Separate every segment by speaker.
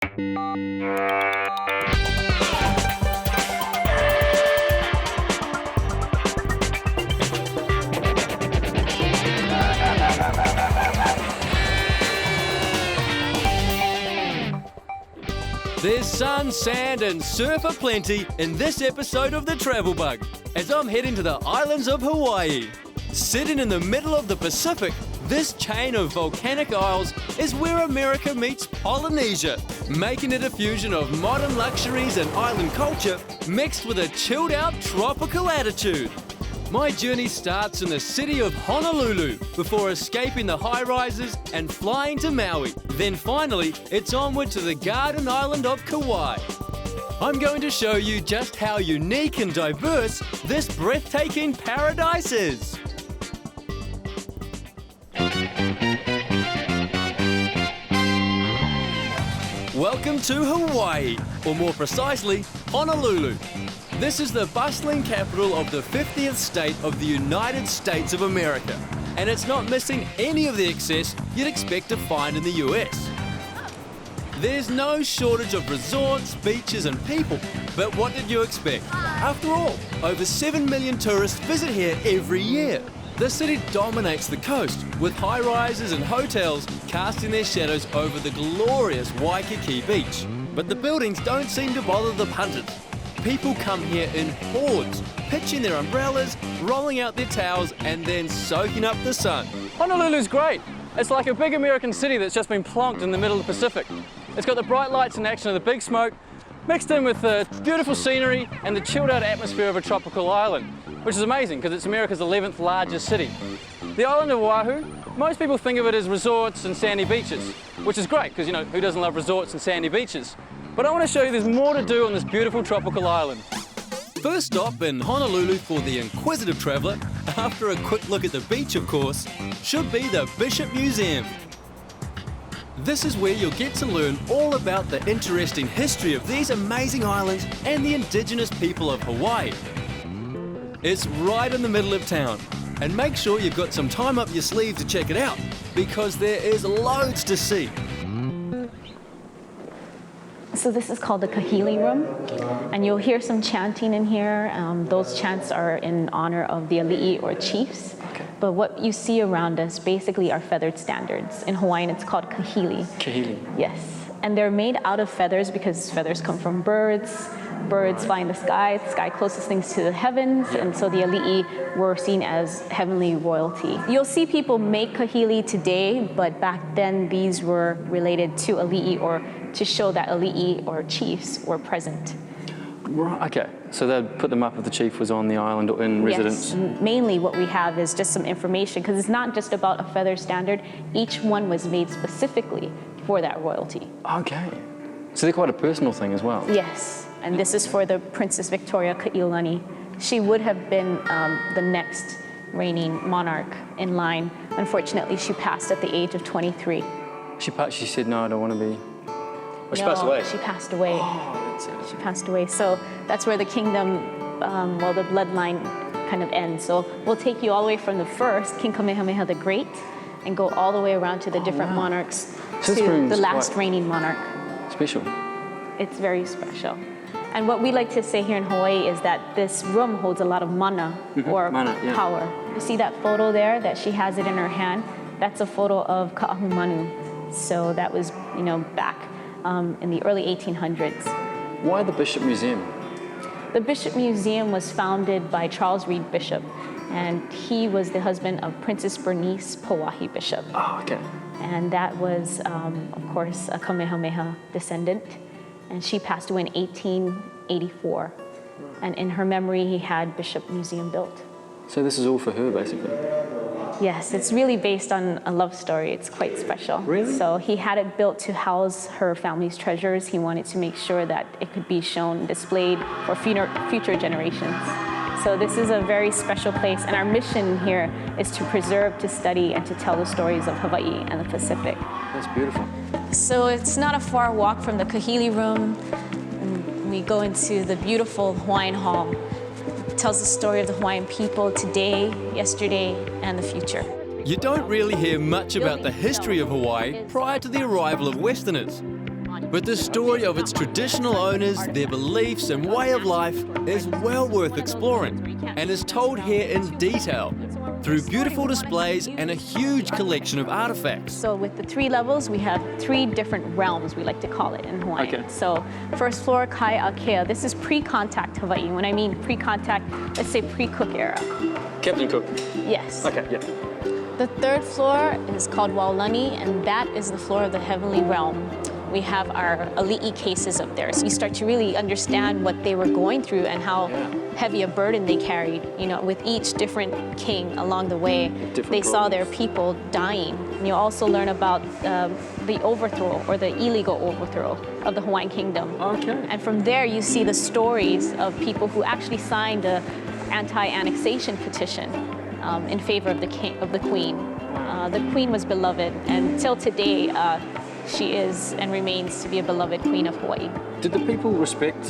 Speaker 1: There's sun, sand and surf aplenty in this episode of The Travel Bug as I'm heading to the islands of Hawaii. Sitting in the middle of the Pacific, this chain of volcanic isles is where America meets Polynesia, making it a fusion of modern luxuries and island culture mixed with a chilled out tropical attitude. My journey starts in the city of Honolulu before escaping the high-rises and flying to Maui. Then finally, it's onward to the garden island of Kauai. I'm going to show you just how unique and diverse this breathtaking paradise is. Welcome to Hawaii, or more precisely, Honolulu. This is the bustling capital of the 50th state of the United States of America, and it's not missing any of the excess you'd expect to find in the US. There's no shortage of resorts, beaches and people, but what did you expect? After all, over 7 million tourists visit here every year. The city dominates the coast, with high-rises and hotels casting their shadows over the glorious Waikiki beach. But the buildings don't seem to bother the punters. People come here in hordes, pitching their umbrellas, rolling out their towels and then soaking up the sun.
Speaker 2: Honolulu's great. It's like a big American city that's just been plonked in the middle of the Pacific. It's got the bright lights and action of the big smoke, mixed in with the beautiful scenery and the chilled out atmosphere of a tropical island, which is amazing because it's America's 11th largest city. The island of Oahu, most people think of it as resorts and sandy beaches, which is great because, who doesn't love resorts and sandy beaches? But I want to show you there's more to do on this beautiful tropical island.
Speaker 1: First stop in Honolulu for the inquisitive traveller, after a quick look at the beach of course, should be the Bishop Museum. This is where you'll get to learn all about the interesting history of these amazing islands and the indigenous people of Hawaii. It's right in the middle of town, and make sure you've got some time up your sleeve to check it out, because there is loads to see.
Speaker 3: So this is called the Kahili Room, and you'll hear some chanting in here. Those chants are in honor of the ali'i or chiefs. Okay. But what you see around us basically are feathered standards. In Hawaiian, it's called kahili.
Speaker 2: Kahili.
Speaker 3: Yes, and they're made out of feathers because feathers come from birds. Birds fly in the sky closest things to the heavens, and so the ali'i were seen as heavenly royalty. You'll see people make kahili today, but back then these were related to ali'i or to show that ali'i or chiefs were present.
Speaker 2: Right, okay, so they'd put them up if the chief was on the island or in residence?
Speaker 3: Yes, mainly what we have is just some information, because it's not just about a feather standard. Each one was made specifically for that royalty.
Speaker 2: Okay, so they're quite a personal thing as well?
Speaker 3: Yes, and this is for the Princess Victoria Ka'iulani. She would have been the next reigning monarch in line. Unfortunately, she passed at the age of 23.
Speaker 2: She said, no, I don't want to be... Oh, she
Speaker 3: No,
Speaker 2: passed away?
Speaker 3: She passed away.
Speaker 2: Oh, that's it.
Speaker 3: She passed away. So that's where the kingdom, the bloodline kind of ends. So we'll take you all the way from the first, King Kamehameha the Great, and go all the way around to the different monarchs,
Speaker 2: So
Speaker 3: to the last reigning monarch.
Speaker 2: Special.
Speaker 3: It's very special. And what we like to say here in Hawaii is that this room holds a lot of mana, or
Speaker 2: Mana, yeah.
Speaker 3: power. You see that photo there, that she has it in her hand? That's a photo of Ka'ahumanu. So that was, back in the early 1800s.
Speaker 2: Why the Bishop Museum?
Speaker 3: The Bishop Museum was founded by Charles Reed Bishop, and he was the husband of Princess Bernice Pauahi Bishop.
Speaker 2: Oh, okay.
Speaker 3: And that was, of course, a Kamehameha descendant. And she passed away in 1884. And in her memory, he had Bishop Museum built.
Speaker 2: So this is all for her, basically?
Speaker 3: Yes, it's really based on a love story. It's quite special.
Speaker 2: Really?
Speaker 3: So he had it built to house her family's treasures. He wanted to make sure that it could be shown, displayed for future generations. So this is a very special place, and our mission here is to preserve, to study, and to tell the stories of Hawaii and the Pacific.
Speaker 2: That's beautiful.
Speaker 3: So it's not a far walk from the Kahili Room. And we go into the beautiful Hawaiian Hall. It tells the story of the Hawaiian people today, yesterday, and the future.
Speaker 1: You don't really hear much about the history of Hawaii prior to the arrival of Westerners. But the story of its traditional owners, their beliefs and way of life is well worth exploring and is told here in detail through beautiful displays and a huge collection of artifacts.
Speaker 3: So with the 3 levels, we have 3 different realms, we like to call it in Hawaii.
Speaker 2: Okay.
Speaker 3: So first floor, Kai Akea. This is pre-contact Hawaii. When I mean pre-contact, let's say pre-Cook era.
Speaker 2: Captain Cook.
Speaker 3: Yes.
Speaker 2: Okay, yeah.
Speaker 3: The 3rd floor is called Waolani, and that is the floor of the heavenly realm. We have our ali'i cases up there, so you start to really understand what they were going through and how heavy a burden they carried. You know, with each different king along the way, they saw their people dying. And you also learn about the overthrow or the illegal overthrow of the Hawaiian kingdom.
Speaker 2: Okay.
Speaker 3: And from there, you see the stories of people who actually signed the anti-annexation petition in favor of the queen. The queen was beloved, and till today, she is and remains to be a beloved queen of Hawaii.
Speaker 2: Did the people respect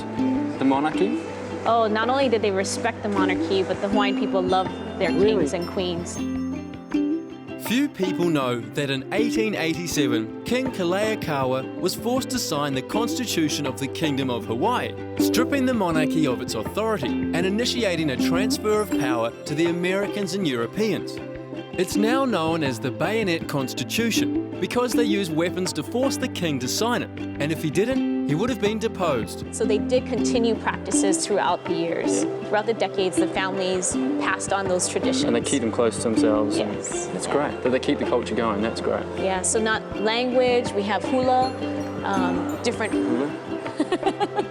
Speaker 2: the monarchy?
Speaker 3: Oh, not only did they respect the monarchy, but the Hawaiian people loved their kings and queens.
Speaker 1: Few people know that in 1887, King Kalakaua was forced to sign the Constitution of the Kingdom of Hawaii, stripping the monarchy of its authority and initiating a transfer of power to the Americans and Europeans. It's now known as the Bayonet Constitution because they used weapons to force the king to sign it, and if he didn't, he would have been deposed.
Speaker 3: So they did continue practices throughout the years. Throughout the decades, the families passed on those traditions.
Speaker 2: And they keep them close to themselves.
Speaker 3: Yes.
Speaker 2: That's great. That they keep the culture going. That's great.
Speaker 3: Yeah, so not language, we have hula, different...
Speaker 2: Hula?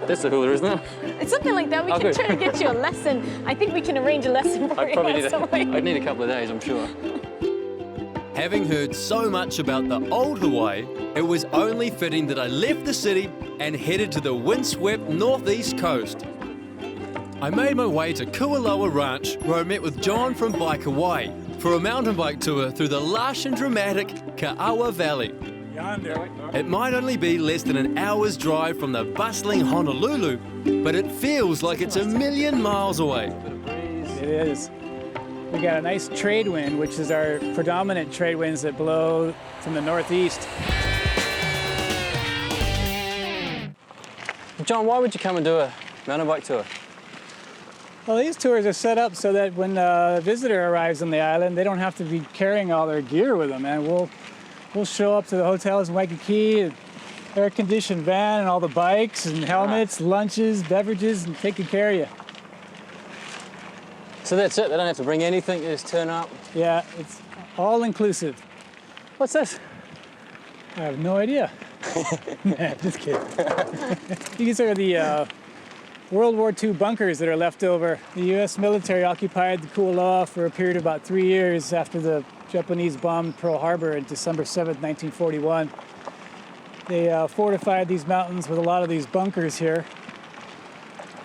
Speaker 2: That's the hula, isn't it?
Speaker 3: It's something like that. We can try to get you a lesson. I think we can arrange a lesson for you.
Speaker 2: I'd need a couple of days, I'm sure.
Speaker 1: Having heard so much about the old Hawaii, it was only fitting that I left the city and headed to the windswept northeast coast. I made my way to Kualoa Ranch, where I met with John from Bike Hawaii for a mountain bike tour through the lush and dramatic Ka'awa Valley. It might only be less than an hour's drive from the bustling Honolulu, but it feels like it's a million miles away.
Speaker 4: It is. We got a nice trade wind, which is our predominant trade winds that blow from the northeast.
Speaker 2: John, why would you come and do a mountain bike tour?
Speaker 4: Well, these tours are set up so that when a visitor arrives on the island, they don't have to be carrying all their gear with them, and we'll show up to the hotels in Waikiki, an air-conditioned van and all the bikes and helmets, lunches, beverages, and taking care of you.
Speaker 2: So that's it? They don't have to bring anything, they just turn up?
Speaker 4: Yeah, it's all inclusive.
Speaker 2: What's this?
Speaker 4: I have no idea. Nah, just kidding. These are the World War II bunkers that are left over. The U.S. military occupied the Kualoa for a period of about 3 years after the Japanese bombed Pearl Harbor on December 7th, 1941. They fortified these mountains with a lot of these bunkers here.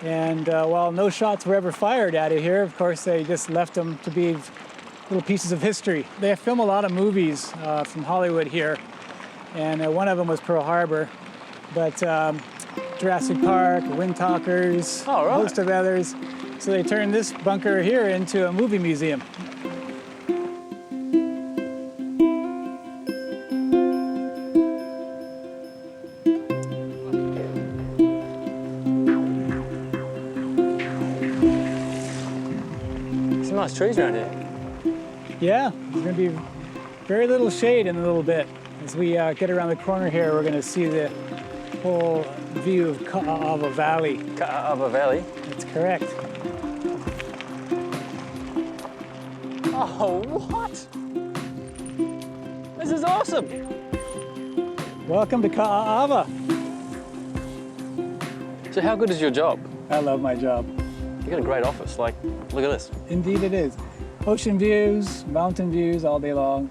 Speaker 4: And while no shots were ever fired out of here, of course, they just left them to be little pieces of history. They film a lot of movies from Hollywood here, and one of them was Pearl Harbor, but Jurassic Park, Wind Talkers, a host of others. So they turned this bunker here into a movie museum.
Speaker 2: Some nice trees around here.
Speaker 4: Yeah, there's going to be very little shade in a little bit. As we get around the corner here, we're going to see the whole view of Ka'awa Valley.
Speaker 2: Ka'awa Valley?
Speaker 4: That's correct.
Speaker 2: Oh, what? This is awesome.
Speaker 4: Welcome to Ka'awa.
Speaker 2: So how good is your job?
Speaker 4: I love my job.
Speaker 2: You got a great office, like, look at this.
Speaker 4: Indeed it is. Ocean views, mountain views all day long.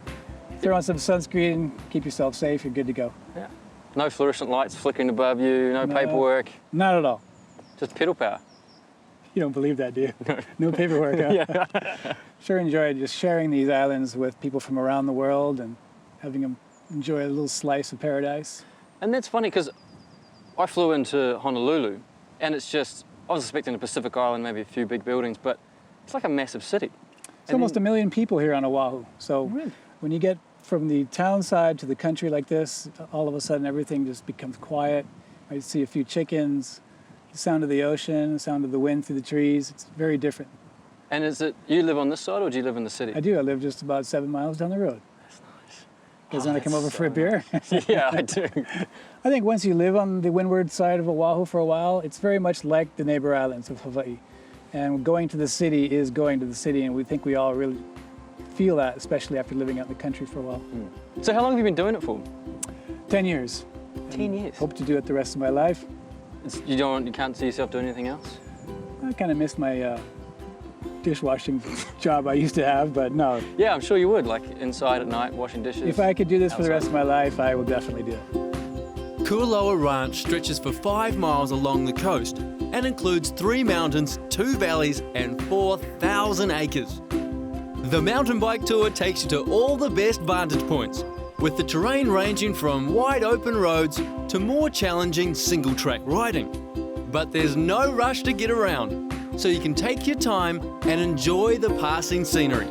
Speaker 4: Throw on some sunscreen, keep yourself safe, you're good to go.
Speaker 2: Yeah. No fluorescent lights flickering above you, no paperwork.
Speaker 4: Not at all.
Speaker 2: Just pedal power.
Speaker 4: You don't believe that, do you? No paperwork, huh?
Speaker 2: Yeah.
Speaker 4: Sure enjoyed just sharing these islands with people from around the world and having them enjoy a little slice of paradise.
Speaker 2: And that's funny because I flew into Honolulu and it's just, I was expecting a Pacific Island, maybe a few big buildings, but it's like a massive city.
Speaker 4: It's almost a million people here on Oahu. So when you get from the town side to the country like this, all of a sudden everything just becomes quiet. I see a few chickens, the sound of the ocean, the sound of the wind through the trees. It's very different.
Speaker 2: And is it, you live on this side or do you live in the city?
Speaker 4: I do. I live just about 7 miles down the road.
Speaker 2: That's nice.
Speaker 4: You guys want to come over for a beer?
Speaker 2: Yeah, I do.
Speaker 4: I think once you live on the windward side of Oahu for a while, it's very much like the neighbor islands of Hawaii. And going to the city is going to the city, and we think we all really feel that, especially after living out in the country for a while.
Speaker 2: So how long have you been doing it for?
Speaker 4: 10 years.
Speaker 2: 10 years?
Speaker 4: Hope to do it the rest of my life.
Speaker 2: You can't see yourself doing anything else?
Speaker 4: I kind of miss my dishwashing job I used to have, but no.
Speaker 2: Yeah, I'm sure you would, like inside at night, washing dishes.
Speaker 4: If I could do this for the rest
Speaker 2: outside.
Speaker 4: of my life, I will definitely do it.
Speaker 1: Kualoa Ranch stretches for 5 miles along the coast and includes 3 mountains, 2 valleys and 4,000 acres. The mountain bike tour takes you to all the best vantage points, with the terrain ranging from wide open roads to more challenging single track riding. But there's no rush to get around, so you can take your time and enjoy the passing scenery.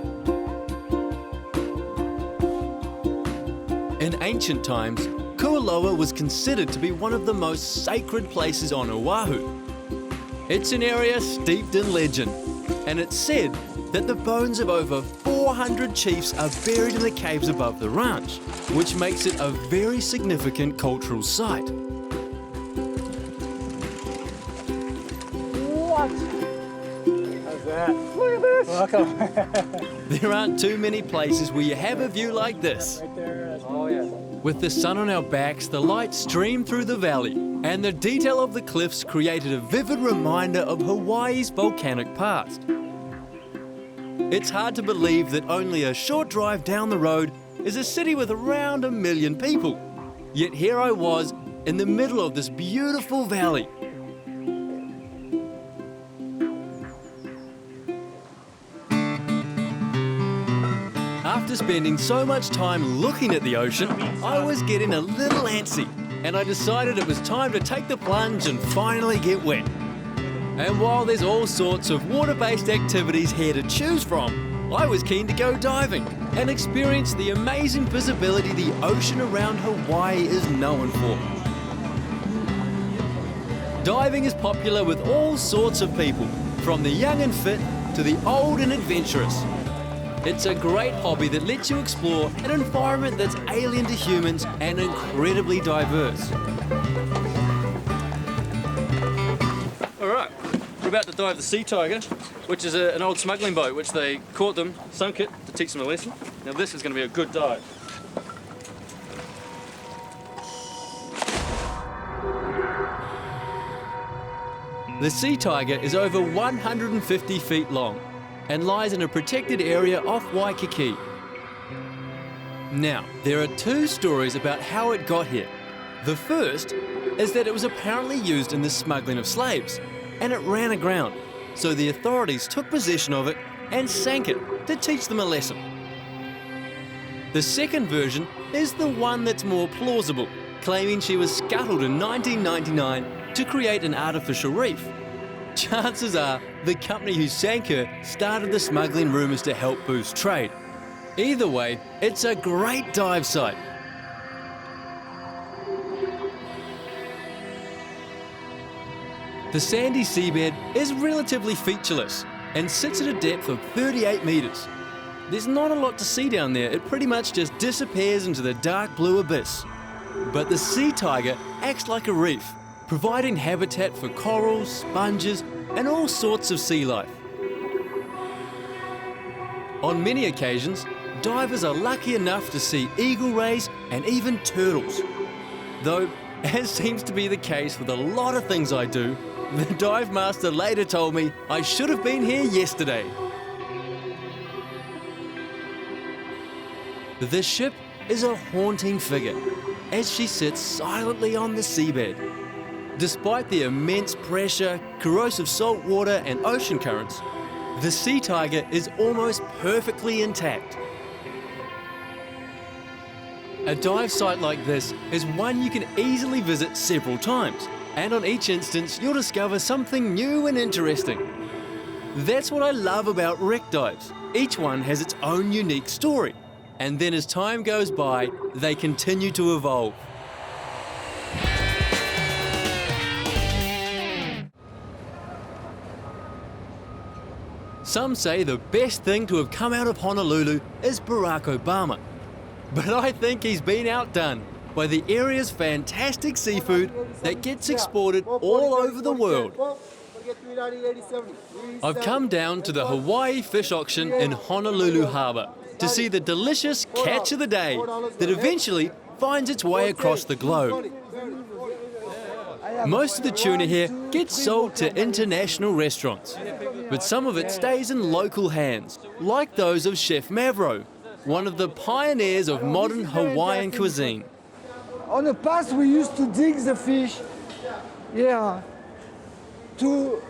Speaker 1: In ancient times, Kualoa was considered to be one of the most sacred places on Oahu. It's an area steeped in legend, and it's said that the bones of over 400 chiefs are buried in the caves above the ranch, which makes it a very significant cultural site.
Speaker 4: What? How's that? Look at this! Welcome.
Speaker 1: There aren't too many places where you have a view like this.
Speaker 4: Right there.
Speaker 2: Oh, yeah.
Speaker 1: With the sun on our backs, the light streamed through the valley, and the detail of the cliffs created a vivid reminder of Hawaii's volcanic past. It's hard to believe that only a short drive down the road is a city with around 1 million people. Yet here I was in the middle of this beautiful valley. After spending so much time looking at the ocean, I was getting a little antsy, and I decided it was time to take the plunge and finally get wet. And while there's all sorts of water-based activities here to choose from, I was keen to go diving and experience the amazing visibility the ocean around Hawaii is known for. Diving is popular with all sorts of people, from the young and fit to the old and adventurous. It's a great hobby that lets you explore an environment that's alien to humans and incredibly diverse. All right, we're about to dive the Sea Tiger, which is an old smuggling boat, which they caught them, sunk it to teach them a lesson. Now this is going to be a good dive. The Sea Tiger is over 150 feet long and lies in a protected area off Waikiki. Now, there are 2 stories about how it got here. The first is that it was apparently used in the smuggling of slaves, and it ran aground, so the authorities took possession of it and sank it to teach them a lesson. The second version is the one that's more plausible, claiming she was scuttled in 1999 to create an artificial reef. Chances are the company who sank her started the smuggling rumours to help boost trade. Either way, it's a great dive site. The sandy seabed is relatively featureless and sits at a depth of 38 metres. There's not a lot to see down there, it pretty much just disappears into the dark blue abyss. But the Sea Tiger acts like a reef, providing habitat for corals, sponges, and all sorts of sea life. On many occasions, divers are lucky enough to see eagle rays and even turtles. Though, as seems to be the case with a lot of things I do, the dive master later told me I should have been here yesterday. The ship is a haunting figure as she sits silently on the seabed. Despite the immense pressure, corrosive salt water and ocean currents, the Sea Tiger is almost perfectly intact. A dive site like this is one you can easily visit several times, and on each instance you'll discover something new and interesting. That's what I love about wreck dives. Each one has its own unique story, And then as time goes by, they continue to evolve. Some say the best thing to have come out of Honolulu is Barack Obama. But I think he's been outdone by the area's fantastic seafood that gets exported all over the world. I've come down to the Hawaii fish auction in Honolulu Harbour to see the delicious catch of the day that eventually finds its way across the globe. Most of the tuna here gets sold to international restaurants, but some of it stays in local hands, like those of Chef Mavro, one of the pioneers of modern Hawaiian cuisine.
Speaker 5: On the past, we used to dig the fish here to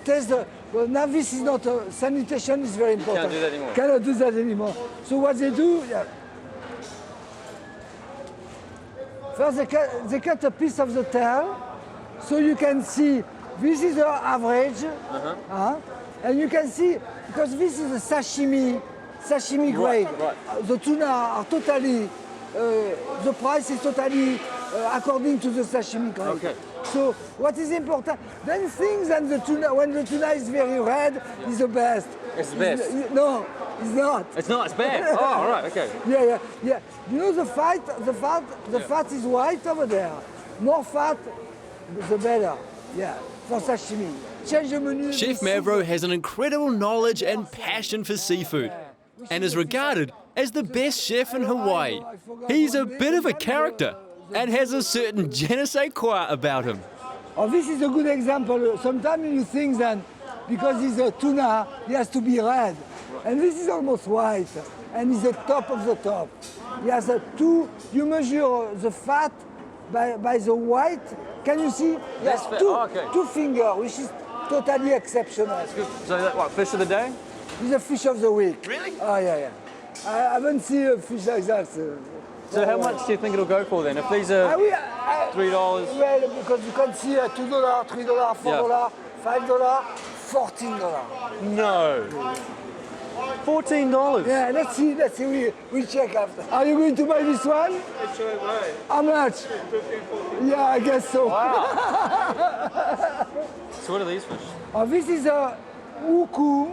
Speaker 5: test the. Well, now this is not sanitation is very important.
Speaker 2: Can't do that anymore.
Speaker 5: Cannot do that anymore. So what they do? Yeah. First, they cut a piece of the tail, so you can see this is the average, and you can see because this is a sashimi grade.
Speaker 2: Right.
Speaker 5: The tuna are totally. The price is totally according to the sashimi grade.
Speaker 2: Okay.
Speaker 5: So what is important? Then things and the tuna, when the tuna is very red, is the best.
Speaker 2: It's the best?
Speaker 5: No, it's not.
Speaker 2: It's not, it's bad. Oh, all right, okay.
Speaker 5: Yeah. You know the fat is white over there. More fat, the better. Yeah, for sashimi. Change the menu.
Speaker 1: Chef Mavro has an incredible knowledge and passion for seafood and is regarded as the best chef in Hawaii. He's a bit of a character and has a certain je ne sais quoi about him.
Speaker 5: Oh, this is a good example. Sometimes you think that because he's a tuna, he has to be red. And this is almost white. And he's the top of the top. He has you measure the fat by the white. Can you see? He has two fingers, which is totally exceptional.
Speaker 2: That's good. So that, what, fish of the day?
Speaker 5: He's a fish of the week.
Speaker 2: Really?
Speaker 5: Oh, yeah. I haven't seen a fish like that.
Speaker 2: So how much do you think it'll go for then? If these are $3?
Speaker 5: Well, because you can see $2, $3, $4, $5, $14.
Speaker 2: No. $14?
Speaker 5: Yeah, let's see, we check after. Are you going to buy this one? How much? Yeah, I guess so.
Speaker 2: Wow. So what are these fish?
Speaker 5: Oh, this is a uku,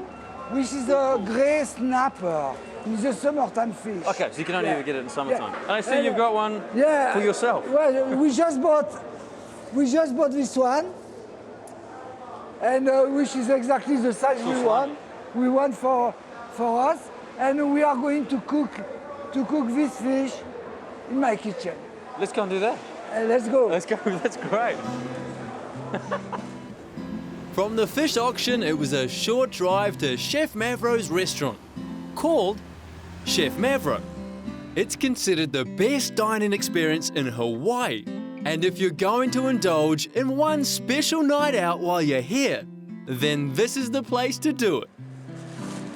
Speaker 5: which is a grey snapper. It's a summertime fish.
Speaker 2: Okay, so you can only ever get it in summertime. And I see you've got one
Speaker 5: for
Speaker 2: yourself.
Speaker 5: Well, we just bought this one, and which is exactly the size we want. We want for us, and we are going to cook this fish in my kitchen.
Speaker 2: Let's go and do that.
Speaker 5: Let's go.
Speaker 2: Let's go. That's great.
Speaker 1: From the fish auction, it was a short drive to Chef Mavro's restaurant, called Chef Mavro. It's considered the best dining experience in Hawaii. And if you're going to indulge in one special night out while you're here, then this is the place to do it.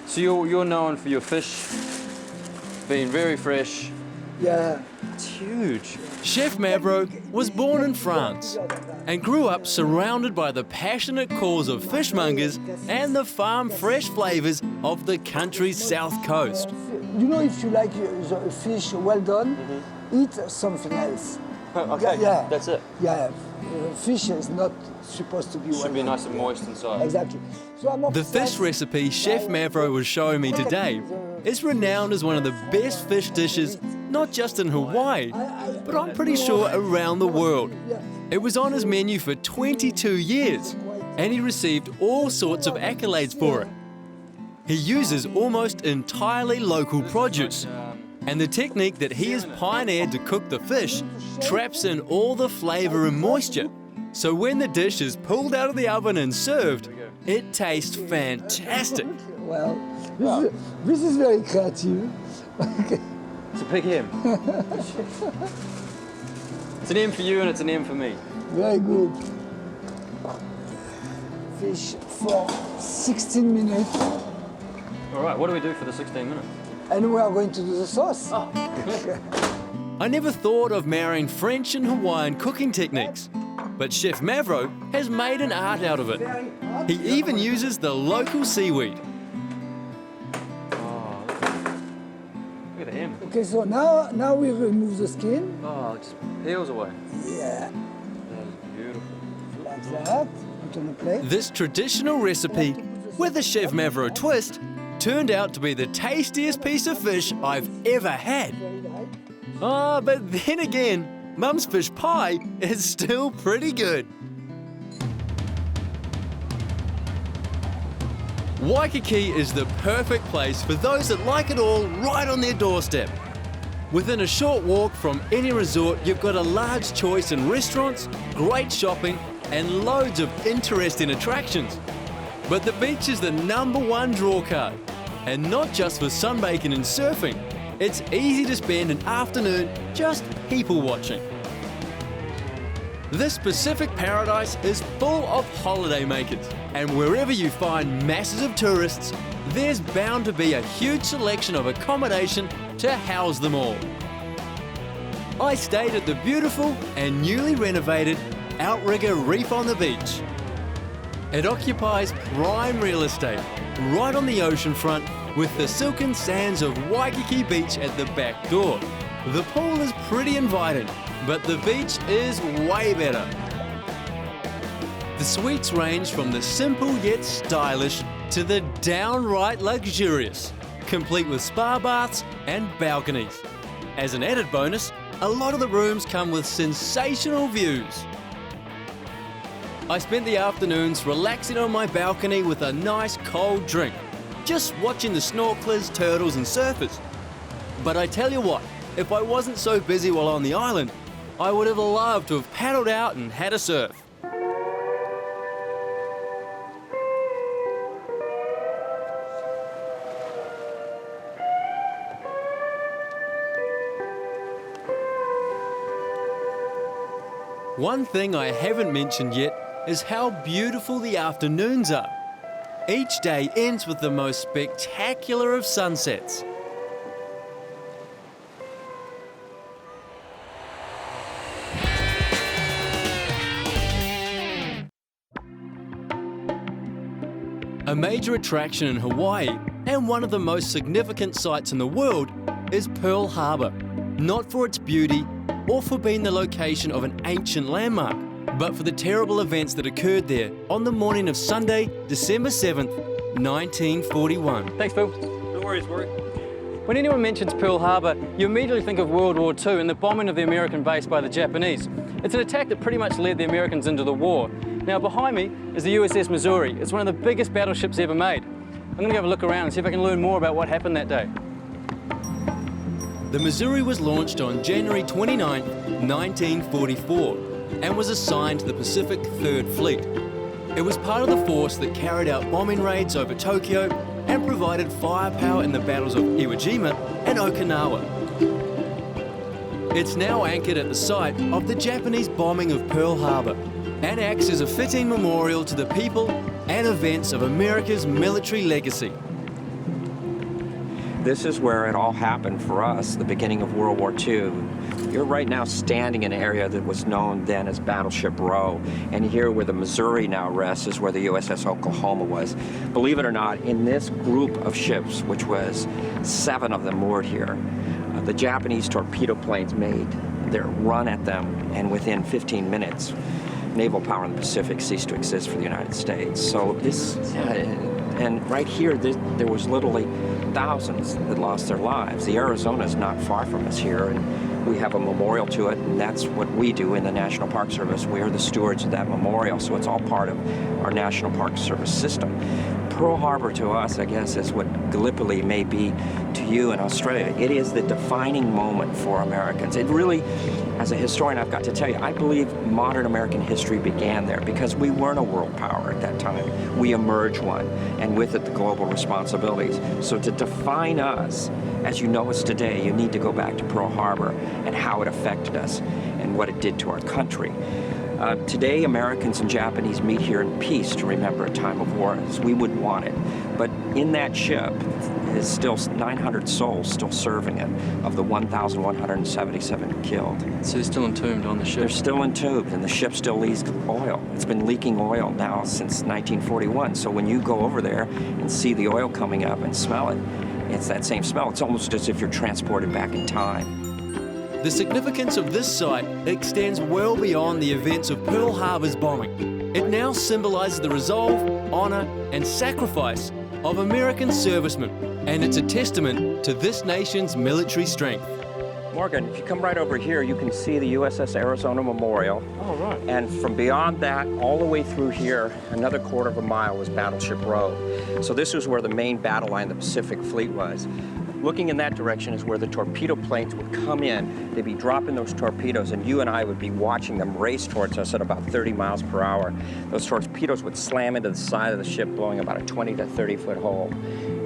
Speaker 2: So you're known for your fish being very fresh.
Speaker 5: Yeah.
Speaker 2: It's huge.
Speaker 1: Chef Mavro was born in France and grew up surrounded by the passionate calls of fishmongers and the farm fresh flavours of the country's south coast.
Speaker 5: You know, if you like the fish well done, eat something else.
Speaker 2: Okay,
Speaker 5: yeah.
Speaker 2: That's it.
Speaker 5: Yeah, fish is not supposed to be well
Speaker 2: Should be
Speaker 5: done.
Speaker 2: nice and moist inside.
Speaker 5: Exactly. So I'm
Speaker 1: The fish recipe Chef Mavro was showing me today is renowned as one of the best fish dishes, not just in Hawaii, but I'm pretty sure around the world. It was on his menu for 22 years, and he received all sorts of accolades for it. He uses almost entirely local produce, and the technique that he has pioneered to cook the fish traps in all the flavour and moisture. So when the dish is pulled out of the oven and served, it tastes fantastic.
Speaker 5: Well, this is very creative. Okay.
Speaker 2: It's a big M. It's an M for you and it's an M for me.
Speaker 5: Very good. Fish for 16 minutes.
Speaker 2: All right, what do we do for the 16 minutes?
Speaker 5: And we are going to do the sauce.
Speaker 1: I never thought of marrying French and Hawaiian cooking techniques, but Chef Mavro has made an art out of it. He even uses the local seaweed.
Speaker 2: Oh, look at the M.
Speaker 5: Okay, so now we remove the skin.
Speaker 2: Oh, it just peels away.
Speaker 5: Yeah,
Speaker 2: That is beautiful.
Speaker 5: like that. Put on the plate.
Speaker 1: This traditional recipe, with a Chef Mavro twist, turned out to be the tastiest piece of fish I've ever had. Ah, but then again, Mum's fish pie is still pretty good. Waikiki is the perfect place for those that like it all right on their doorstep. Within a short walk from any resort, you've got a large choice in restaurants, great shopping, and loads of interesting attractions. But the beach is the #1 draw card, and not just for sunbaking and surfing. It's easy to spend an afternoon just people watching. This Pacific paradise is full of holiday makers, and wherever you find masses of tourists, there's bound to be a huge selection of accommodation to house them all. I stayed at the beautiful and newly renovated Outrigger Reef on the beach. It occupies prime real estate right on the ocean front with the silken sands of Waikiki Beach at the back door. The pool is pretty inviting, but the beach is way better. The suites range from the simple yet stylish to the downright luxurious, complete with spa baths and balconies. As an added bonus, a lot of the rooms come with sensational views. I spent the afternoons relaxing on my balcony with a nice cold drink, just watching the snorkelers, turtles and surfers. But I tell you what, if I wasn't so busy while on the island, I would have loved to have paddled out and had a surf. One thing I haven't mentioned yet is how beautiful the afternoons are. Each day ends with the most spectacular of sunsets. A major attraction in Hawaii, and one of the most significant sites in the world, is Pearl Harbor. Not for its beauty or for being the location of an ancient landmark, but for the terrible events that occurred there on the morning of Sunday, December 7th, 1941.
Speaker 2: Thanks, Phil. No worries, Burrett. When anyone mentions Pearl Harbor, you immediately think of World War II and the bombing of the American base by the Japanese. It's an attack that pretty much led the Americans into the war. Now, behind me is the USS Missouri. It's one of the biggest battleships ever made. I'm going to have a look around and see if I can learn more about what happened that day.
Speaker 1: The Missouri was launched on January 29, 1944, and was assigned to the Pacific Third Fleet. It was part of the force that carried out bombing raids over Tokyo and provided firepower in the battles of Iwo Jima and Okinawa. It's now anchored at the site of the Japanese bombing of Pearl Harbor and acts as a fitting memorial to the people and events of America's military legacy.
Speaker 6: This is where it all happened for us, the beginning of World War II. You're right now standing in an area that was known then as Battleship Row, and here where the Missouri now rests is where the USS Oklahoma was. Believe it or not, in this group of ships, which was 7 of them moored here, the Japanese torpedo planes made their run at them, and within 15 minutes, naval power in the Pacific ceased to exist for the United States. So this, and right here, there was literally thousands that lost their lives. The Arizona is not far from us here, and we have a memorial to it, and that's what we do in the National Park Service. We are the stewards of that memorial, so it's all part of our National Park Service system. Pearl Harbor to us, I guess, is what Gallipoli may be to you in Australia. It is the defining moment for Americans. It really, as a historian, I've got to tell you, I believe modern American history began there because we weren't a world power at that time. We emerged one, and with it, the global responsibilities. So to define us, as you know us today, you need to go back to Pearl Harbor and how it affected us and what it did to our country. Today, Americans and Japanese meet here in peace to remember a time of war as we would want it. But in that ship is still 900 souls still serving it, of the 1,177 killed.
Speaker 2: So they're still entombed on the ship?
Speaker 6: They're still entombed, and the ship still leaks oil. It's been leaking oil now since 1941. So when you go over there and see the oil coming up and smell it, It's that same smell. It's almost as if you're transported back in time.
Speaker 1: The significance of this site extends well beyond the events of Pearl Harbor's bombing. It now symbolizes the resolve, honor, and sacrifice of American servicemen, and it's a testament to this nation's military strength.
Speaker 6: Morgan, if you come right over here, you can see the USS Arizona Memorial.
Speaker 2: Oh, right.
Speaker 6: And from beyond that, all the way through here, another quarter of a mile was Battleship Row. So this was where the main battle line of the Pacific Fleet was. Looking in that direction is where the torpedo planes would come in. They'd be dropping those torpedoes, and you and I would be watching them race towards us at about 30 miles per hour. Those torpedoes would slam into the side of the ship, blowing about a 20 to 30-foot hole.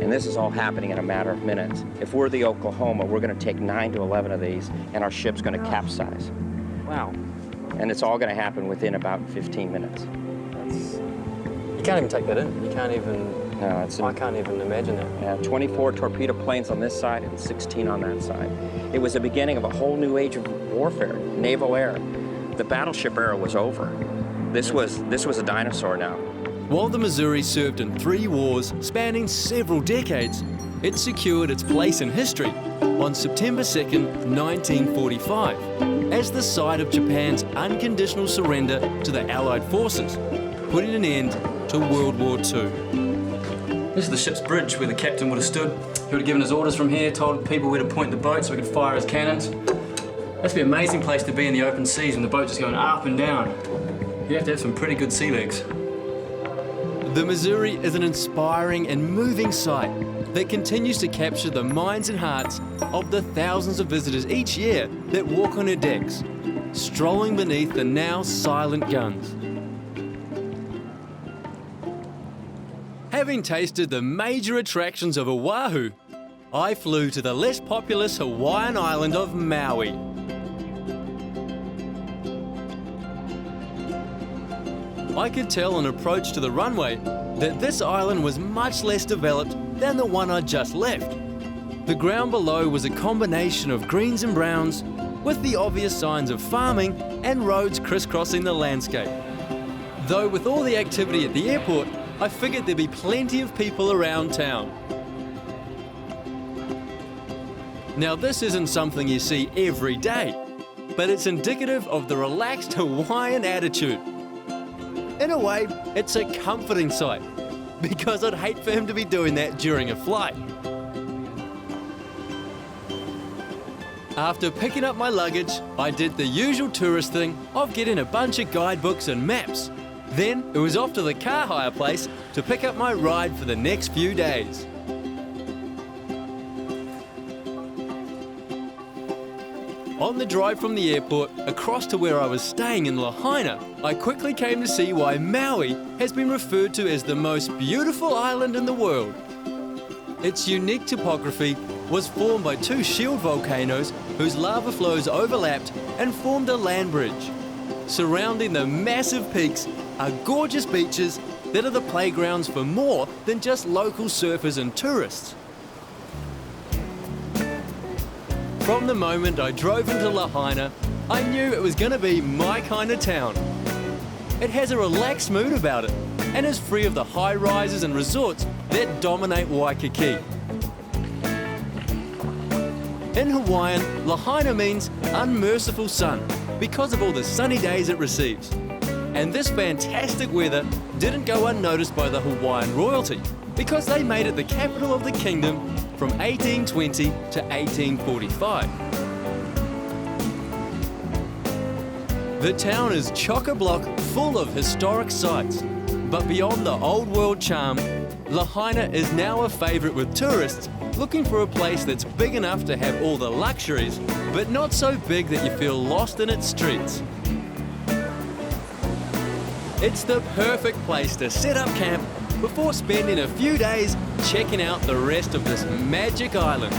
Speaker 6: And this is all happening in a matter of minutes. If we're the Oklahoma, we're going to take 9 to 11 of these, and our ship's going to capsize.
Speaker 2: Wow.
Speaker 6: And it's all going to happen within about 15 minutes.
Speaker 2: You can't even take that in. You can't even...
Speaker 6: No, it's
Speaker 2: I can't even imagine that.
Speaker 6: Yeah, 24 torpedo planes on this side and 16 on that side. It was the beginning of a whole new age of warfare, naval air. The battleship era was over. This was a dinosaur now.
Speaker 1: While the Missouri served in 3 wars spanning several decades, it secured its place in history on September 2nd, 1945, as the site of Japan's unconditional surrender to the Allied forces, putting an end to World War II.
Speaker 2: This is the ship's bridge where the captain would have stood. He would have given his orders from here, told people where to point the boat so we could fire his cannons. That's an amazing place to be in the open seas when the boat's just going up and down. You have to have some pretty good sea legs.
Speaker 1: The Missouri is an inspiring and moving sight that continues to capture the minds and hearts of the thousands of visitors each year that walk on her decks, strolling beneath the now silent guns. Having tasted the major attractions of Oahu, I flew to the less populous Hawaiian island of Maui. I could tell on approach to the runway that this island was much less developed than the one I'd just left. The ground below was a combination of greens and browns, with the obvious signs of farming and roads crisscrossing the landscape. Though with all the activity at the airport, I figured there'd be plenty of people around town. Now this isn't something you see every day, but it's indicative of the relaxed Hawaiian attitude. In a way, it's a comforting sight, because I'd hate for him to be doing that during a flight. After picking up my luggage, I did the usual tourist thing of getting a bunch of guidebooks and maps. Then it was off to the car hire place to pick up my ride for the next few days. On the drive from the airport across to where I was staying in Lahaina, I quickly came to see why Maui has been referred to as the most beautiful island in the world. Its unique topography was formed by 2 shield volcanoes whose lava flows overlapped and formed a land bridge. Surrounding the massive peaks are gorgeous beaches that are the playgrounds for more than just local surfers and tourists. From the moment I drove into Lahaina, I knew it was going to be my kind of town. It has a relaxed mood about it and is free of the high rises and resorts that dominate Waikiki. In Hawaiian, Lahaina means unmerciful sun because of all the sunny days it receives. And this fantastic weather didn't go unnoticed by the Hawaiian royalty because they made it the capital of the kingdom from 1820 to 1845. The town is chock-a-block full of historic sites, but beyond the old world charm, Lahaina is now a favourite with tourists looking for a place that's big enough to have all the luxuries, but not so big that you feel lost in its streets. It's the perfect place to set up camp before spending a few days checking out the rest of this magic island.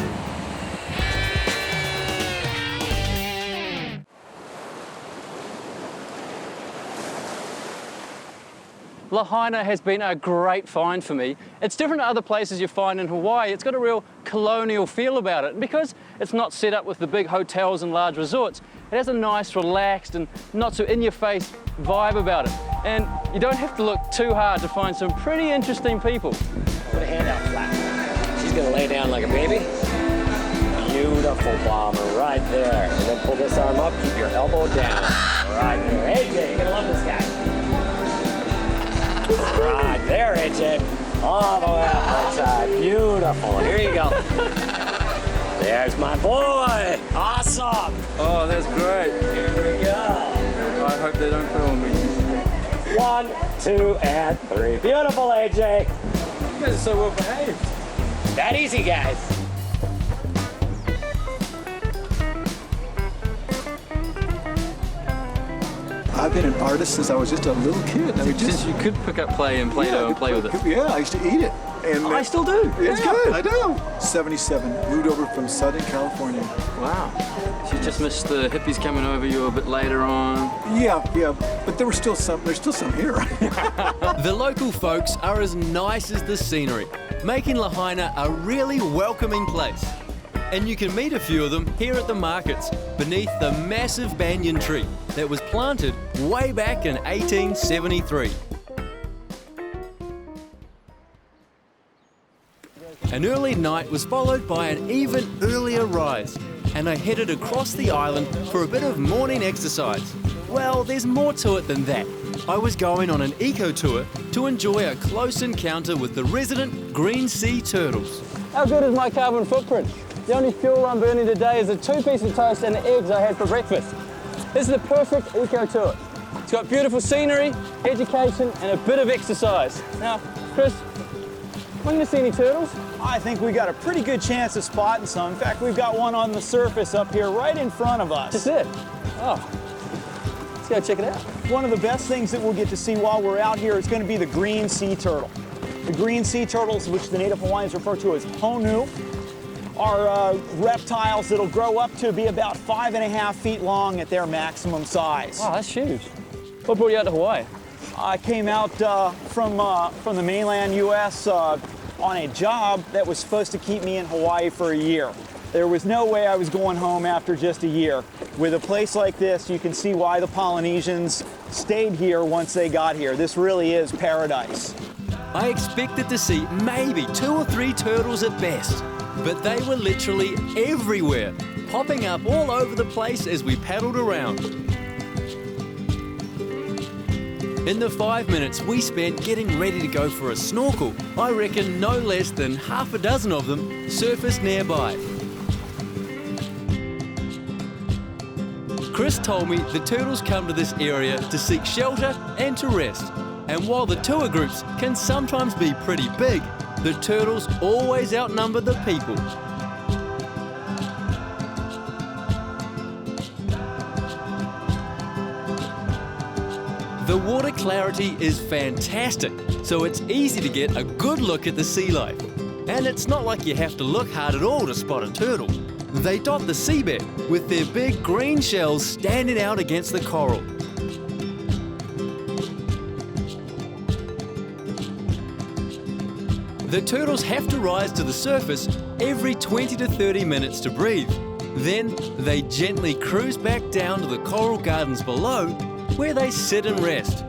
Speaker 2: Lahaina has been a great find for me. It's different to other places you find in Hawaii. It's got a real colonial feel about it. And because it's not set up with the big hotels and large resorts, it has a nice, relaxed and not so in-your-face vibe about it. And you don't have to look too hard to find some pretty interesting people.
Speaker 6: Put a hand out flat.
Speaker 7: She's gonna lay down like a baby. Beautiful, Bomber, right there. And then pull this arm up, keep your elbow down. Right there. AJ, you're gonna love this guy. Right there, AJ. All the way up that side. Beautiful. Here you go. There's my boy. Awesome.
Speaker 2: Oh, that's great.
Speaker 7: Here we go.
Speaker 2: I hope they don't film me.
Speaker 7: 1, 2, and 3. Beautiful, AJ.
Speaker 2: You guys are so well behaved.
Speaker 7: That easy, guys.
Speaker 8: I've been an artist since I was just a little kid. I mean,
Speaker 2: Since you could pick up clay and Play-Doh and play with it.
Speaker 8: Yeah, I used to eat it. And
Speaker 2: I still do.
Speaker 8: It's
Speaker 2: Yeah.
Speaker 8: good, I do. 77, moved over from Southern California.
Speaker 2: Wow. So you just missed the hippies coming over you a bit later on.
Speaker 8: Yeah, but there's still some here.
Speaker 1: The local folks are as nice as the scenery, making Lahaina a really welcoming place. And you can meet a few of them here at the markets beneath the massive banyan tree that was planted way back in 1873. An early night was followed by an even earlier rise, and I headed across the island for a bit of morning exercise. Well, there's more to it than that. I was going on an eco tour to enjoy a close encounter with the resident green sea turtles.
Speaker 2: How good is my carbon footprint? The only fuel I'm burning today is the 2 pieces of toast and the eggs I had for breakfast. This is the perfect eco tour. It's got beautiful scenery, education, and a bit of exercise. Now, Chris, am I going to see any turtles?
Speaker 9: I think we got a pretty good chance of spotting some. In fact, we've got one on the surface up here right in front of us.
Speaker 2: Just it. Oh, let's go check it out.
Speaker 9: One of the best things that we'll get to see while we're out here is going to be the green sea turtle. The green sea turtles, which the Native Hawaiians refer to as honu, are reptiles that'll grow up to be about 5.5 feet long at their maximum size.
Speaker 2: Wow, that's huge. What brought you out to Hawaii?
Speaker 9: I came out from the mainland U.S. On a job that was supposed to keep me in Hawaii for a year. There was no way I was going home after just a year. With a place like this, you can see why the Polynesians stayed here once they got here. This really is paradise.
Speaker 1: I expected to see maybe 2 or 3 turtles at best, but they were literally everywhere, popping up all over the place as we paddled around. In the 5 minutes we spent getting ready to go for a snorkel, I reckon no less than half a dozen of them surfaced nearby. Chris told me the turtles come to this area to seek shelter and to rest. And while the tour groups can sometimes be pretty big, the turtles always outnumber the people. The water clarity is fantastic, so it's easy to get a good look at the sea life. And it's not like you have to look hard at all to spot a turtle. They dot the seabed with their big green shells standing out against the coral. The turtles have to rise to the surface every 20 to 30 minutes to breathe. Then they gently cruise back down to the coral gardens below, where they sit and rest.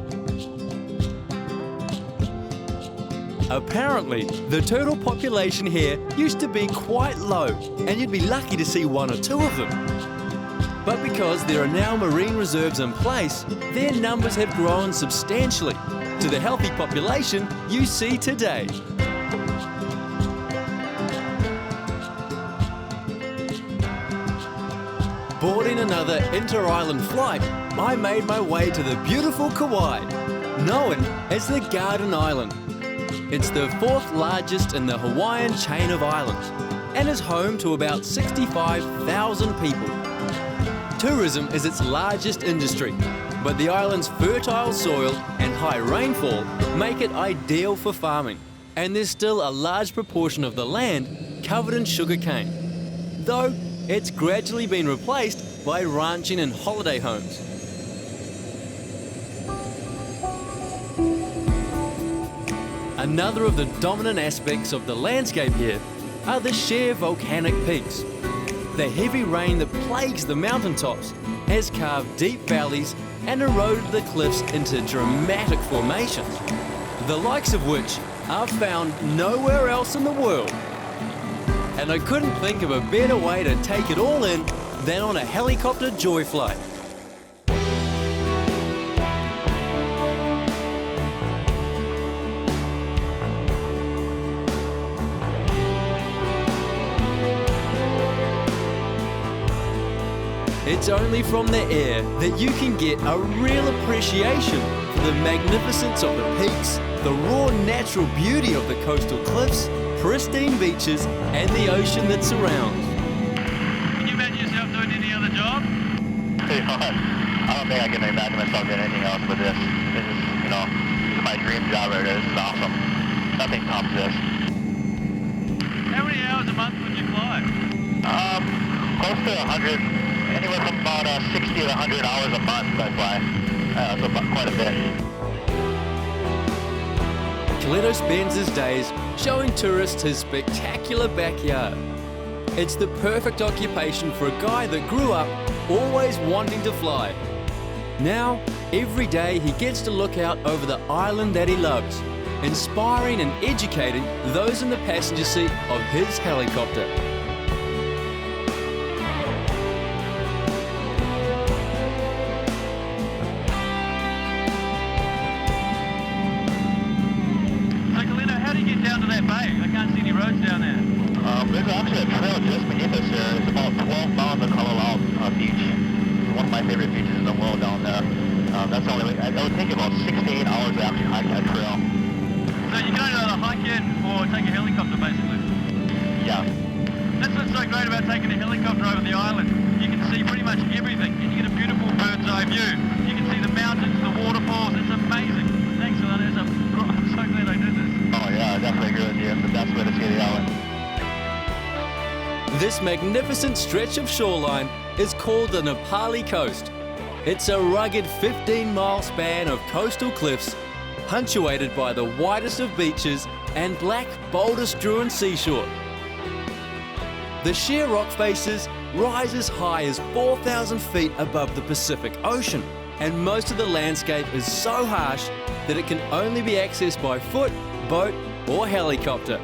Speaker 1: Apparently, the turtle population here used to be quite low, and you'd be lucky to see 1 or 2 of them. But because there are now marine reserves in place, their numbers have grown substantially to the healthy population you see today. Boarding another inter-island flight, I made my way to the beautiful Kauai, known as the Garden Island. It's the 4th largest in the Hawaiian chain of islands and is home to about 65,000 people. Tourism is its largest industry, but the island's fertile soil and high rainfall make it ideal for farming, and there's still a large proportion of the land covered in sugarcane, though it's gradually been replaced by ranching and holiday homes. Another of the dominant aspects of the landscape here are the sheer volcanic peaks. The heavy rain that plagues the mountaintops has carved deep valleys and eroded the cliffs into dramatic formations, the likes of which are found nowhere else in the world. And I couldn't think of a better way to take it all in than on a helicopter joy flight. It's only from the air that you can get a real appreciation for the magnificence of the peaks, the raw natural beauty of the coastal cliffs, pristine beaches, and the ocean that surrounds.
Speaker 10: Can you imagine yourself doing any other job? I don't think I can imagine myself doing anything else but this. This is, this is my dream job right here. This is awesome. Nothing tops this.
Speaker 2: How many hours a month would you fly?
Speaker 10: Close to 100. Anywhere from about 60 to 100 hours a month I fly. So quite a bit.
Speaker 1: Cleto spends his days showing tourists his spectacular backyard. It's the perfect occupation for a guy that grew up always wanting to fly. Now, every day he gets to look out over the island that he loves, inspiring and educating those in the passenger seat of his helicopter.
Speaker 10: There's actually a trail just beneath us here. It's about 12 miles of Colorado Beach. It's one of my favorite beaches in the world down there. That's the only way. It would take about 6 to 8 hours to actually hike that trail.
Speaker 2: So you can either hike in or take a helicopter, basically?
Speaker 10: Yeah.
Speaker 2: That's what's so great about taking a helicopter over the island. You can see pretty much everything, and you get a beautiful bird's eye view. You can see the mountains, the waterfalls. It's amazing. Thanks, Alana. I'm so glad I did this.
Speaker 10: Oh yeah, I definitely agree with you. It's the best way to see the island.
Speaker 1: This magnificent stretch of shoreline is called the Nepali Coast. It's a rugged 15-mile span of coastal cliffs, punctuated by the widest of beaches and black, boulder-strewn seashore. The sheer rock faces rise as high as 4,000 feet above the Pacific Ocean, and most of the landscape is so harsh that it can only be accessed by foot, boat, or helicopter.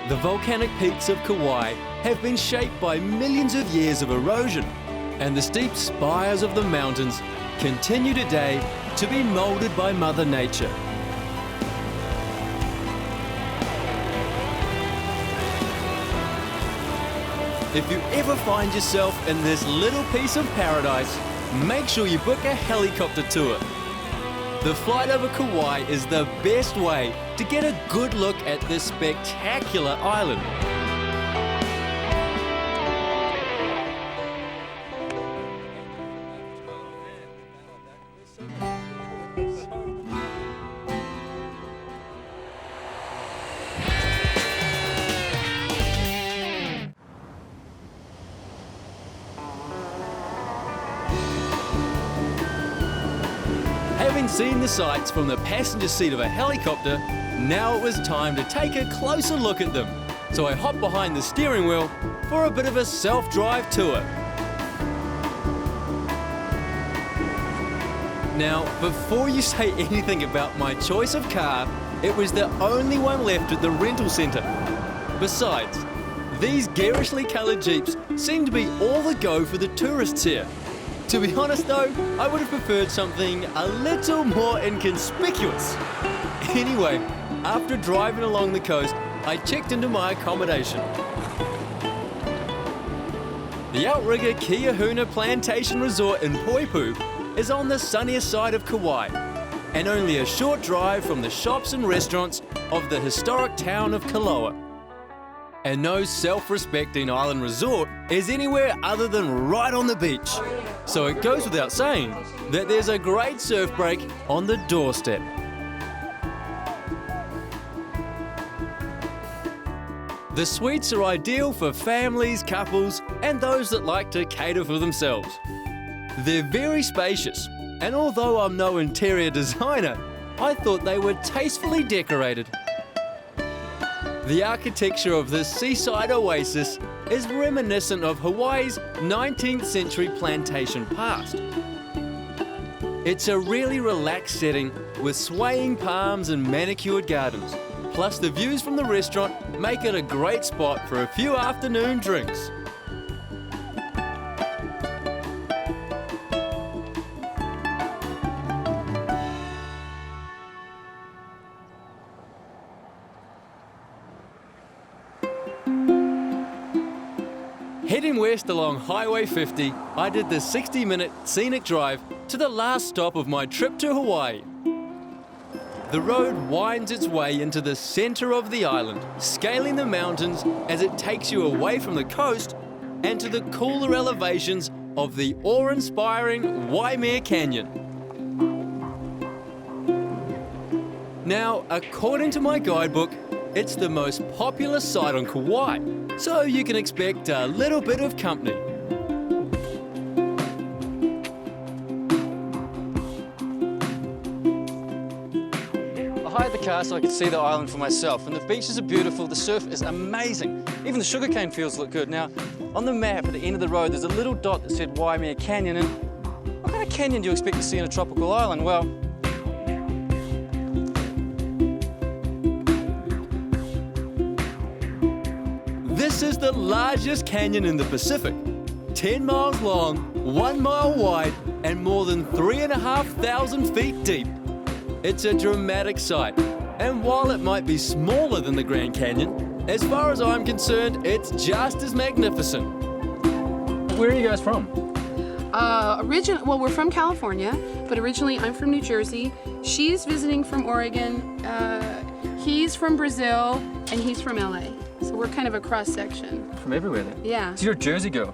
Speaker 1: The volcanic peaks of Kauai have been shaped by millions of years of erosion, and the steep spires of the mountains continue today to be molded by Mother Nature. If you ever find yourself in this little piece of paradise, make sure you book a helicopter tour. The flight over Kauai is the best way to get a good look at this spectacular island. Having seen the sights from the passenger seat of a helicopter, now it was time to take a closer look at them. So I hopped behind the steering wheel for a bit of a self-drive tour. Now, before you say anything about my choice of car, it was the only one left at the rental centre. Besides, these garishly coloured Jeeps seem to be all the go for the tourists here. To be honest though, I would have preferred something a little more inconspicuous. Anyway, after driving along the coast, I checked into my accommodation. The outrigger Kiahuna Plantation Resort in Poipu is on the sunniest side of Kauai, and only a short drive from the shops and restaurants of the historic town of Kaloa. And no self-respecting island resort is anywhere other than right on the beach. So it goes without saying that there's a great surf break on the doorstep. The suites are ideal for families, couples, and those that like to cater for themselves. They're very spacious, and although I'm no interior designer, I thought they were tastefully decorated. The architecture of this seaside oasis is reminiscent of Hawaii's 19th century plantation past. It's a really relaxed setting with swaying palms and manicured gardens, plus the views from the restaurant make it a great spot for a few afternoon drinks. Heading west along Highway 50, I did the 60-minute scenic drive to the last stop of my trip to Hawaii. The road winds its way into the center of the island, scaling the mountains as it takes you away from the coast and to the cooler elevations of the awe-inspiring Waimea Canyon. Now, according to my guidebook, it's the most popular site on Kauai, so you can expect a little bit of company.
Speaker 2: I hired the car so I could see the island for myself, and the beaches are beautiful, the surf is amazing. Even the sugarcane fields look good. Now, on the map at the end of the road, there's a little dot that said Waimea Canyon, and what kind of canyon do you expect to see in a tropical island? Well,
Speaker 1: this is the largest canyon in the Pacific. 10 miles long, 1 mile wide, and more than 3,500 feet deep. It's a dramatic sight, and while it might be smaller than the Grand Canyon, as far as I'm concerned, it's just as magnificent.
Speaker 2: where are you guys from?
Speaker 11: Well, we're from California, but originally I'm from New Jersey. She's visiting from Oregon. He's from Brazil, and he's from LA. So we're kind of a cross section.
Speaker 2: From everywhere then?
Speaker 11: Yeah.
Speaker 2: So you're a Jersey girl?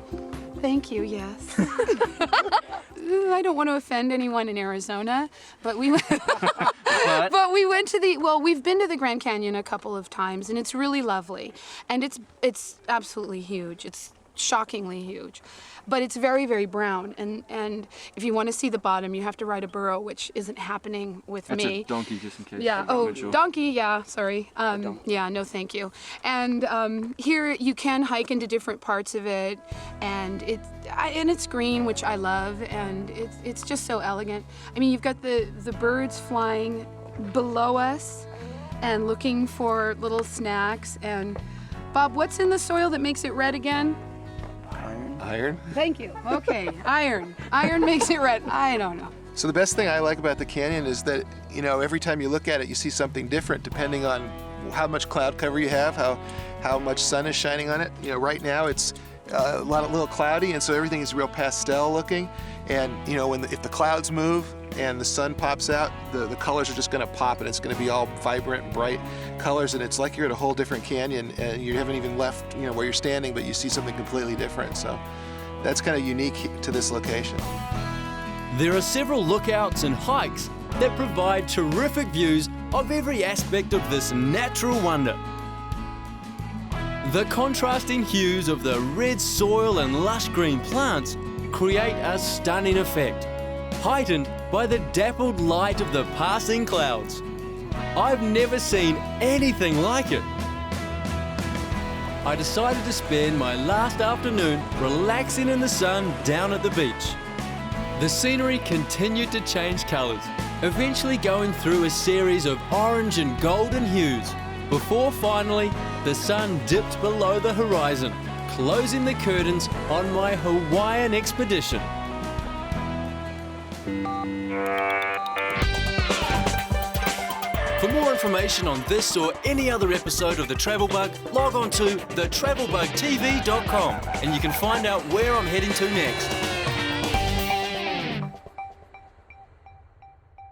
Speaker 11: Thank you, yes. I don't want to offend anyone in Arizona, but we went to the, well, we've been to the Grand Canyon a couple of times, and it's really lovely. And it's absolutely huge. It's shockingly huge. But it's very, very brown, and if you want to see the bottom, you have to ride a burro, which isn't happening with me.
Speaker 2: That's a donkey, just in case.
Speaker 11: Yeah. Oh, donkey. Yeah. Sorry. Yeah. No, thank you. And here you can hike into different parts of it, and it's green, which I love, and it's just so elegant. I mean, you've got the birds flying below us, and looking for little snacks. And Bob, what's in the soil that makes it red again?
Speaker 12: Iron.
Speaker 11: Thank you. Okay, iron. Iron makes it red. I don't know.
Speaker 12: So the best thing I like about the canyon is that, you know, every time you look at it, you see something different depending on how much cloud cover you have, how much sun is shining on it. You know, right now it's a little cloudy, and so everything is real pastel looking. And you know, if the clouds move and the sun pops out, the colors are just going to pop, and it's going to be all vibrant and bright colors, and it's like you're at a whole different canyon, and you haven't even left, you know, where you're standing, but you see something completely different. So that's kind of unique to this location.
Speaker 1: There are several lookouts and hikes that provide terrific views of every aspect of this natural wonder. The contrasting hues of the red soil and lush green plants create a stunning effect, heightened by the dappled light of the passing clouds. I've never seen anything like it. I decided to spend my last afternoon relaxing in the sun down at the beach. The scenery continued to change colours, eventually going through a series of orange and golden hues, before finally the sun dipped below the horizon, closing the curtains on my Hawaiian expedition. For more information on this or any other episode of The Travel Bug, log on to thetravelbugtv.com and you can find out where I'm heading to next.